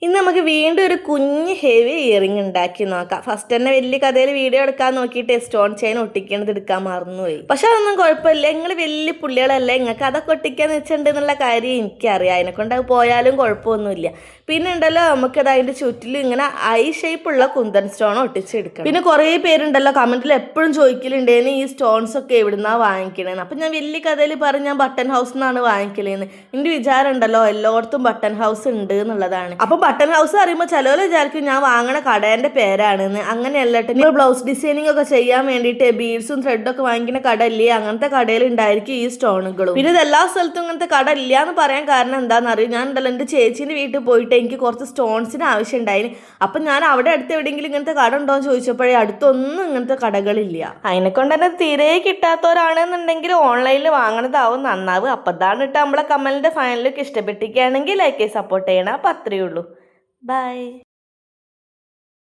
ഇന്ന് നമുക്ക് വീണ്ടും ഒരു കുഞ്ഞ് ഹെവി ഇയറിംഗ് ഉണ്ടാക്കി നോക്കാം. ഫസ്റ്റ് തന്നെ വലിയ കഥയിൽ വീഡിയോ എടുക്കാൻ നോക്കിയിട്ട് സ്റ്റോൺ ചെയിൻ ഒട്ടിക്കണത് എടുക്കാൻ മറന്നുപോയി. പക്ഷെ അതൊന്നും കുഴപ്പമില്ല, നിങ്ങൾ വലിയ പുള്ളികളല്ലേ, നിങ്ങൾക്ക് അതൊക്കെ ഒട്ടിക്കാന്ന് വെച്ചിട്ടുണ്ട് എന്നുള്ള കാര്യം എനിക്കറിയാം. അതിനെക്കൊണ്ട് അത് പോയാലും കുഴപ്പമൊന്നുമില്ല. പിന്നെ ഉണ്ടല്ലോ, നമുക്കത് അതിൻ്റെ ചുറ്റിലും ഇങ്ങനെ ഐ ഷേപ്പുള്ള കുന്തൻ സ്റ്റോൺ ഒട്ടിച്ചെടുക്കണം. പിന്നെ കുറേ പേരുണ്ടല്ലോ കമന്റിൽ എപ്പോഴും ചോദിക്കലുണ്ടേന്ന് ഈ സ്റ്റോൺസ് ഒക്കെ എവിടുന്നാ വാങ്ങിക്കണേന്ന്. അപ്പം ഞാൻ വലിയ കഥയിൽ പറഞ്ഞ് ഞാൻ ബട്ടൺ ഹൗസ് നിന്നാണ് വാങ്ങിക്കലേന്ന്. എൻ്റെ വിചാരം ഉണ്ടല്ലോ എല്ലായിടത്തും ബട്ടൺ ഹൗസ് ഉണ്ട് എന്നുള്ളതാണ്. അപ്പം ബട്ടൺ ഹൗസ് അറിയുമ്പോൾ ചിലവർ വിചാരിക്കും ഞാൻ വാങ്ങണ കടേൻ്റെ പേരാണെന്ന്. അങ്ങനെയല്ല കേട്ടോ. നിങ്ങൾ ബ്ലൗസ് ഡിസൈനിങ് ഒക്കെ ചെയ്യാൻ വേണ്ടിയിട്ട് ബീഡ്സും ത്രെഡും ഒക്കെ വാങ്ങിക്കുന്ന കട ഇല്ലേ, അങ്ങനത്തെ കടയിൽ ഉണ്ടായിരിക്കും ഈ സ്റ്റോണുകളും. പിന്നെ ഇത് എല്ലാ സ്ഥലത്തും ഇങ്ങനത്തെ കട ഇല്ല എന്ന് പറയാൻ കാരണം എന്താണെന്ന് അറിയും. ഞാൻ ഉണ്ടല്ലോ എൻ്റെ ചേച്ചീൻ്റെ വീട്ടിൽ പോയിട്ട് എനിക്ക് കുറച്ച് സ്റ്റോൺസിന് ആവശ്യം ഉണ്ടായിന്. അപ്പം ഞാൻ അവിടെ അടുത്ത് എവിടെയെങ്കിലും ഇങ്ങനത്തെ കട ഉണ്ടോ എന്ന് ചോദിച്ചപ്പോഴേ അടുത്തൊന്നും ഇങ്ങനത്തെ കടകളില്ല. അതിനെക്കൊണ്ട് തന്നെ തീരെ കിട്ടാത്തവരാണെന്നുണ്ടെങ്കിൽ ഓൺലൈനിൽ വാങ്ങണതാവും നന്നാവും. അപ്പം അതാണ് ഇട്ട് നമ്മളെ കമലിൻ്റെ ഫൈനലൊക്കെ ഇഷ്ടപ്പെട്ടിരിക്കുകയാണെങ്കിൽ ലൈക്ക് സപ്പോർട്ട് ചെയ്യണം. അപ്പം അത്രയേ ഉള്ളൂ. Bye.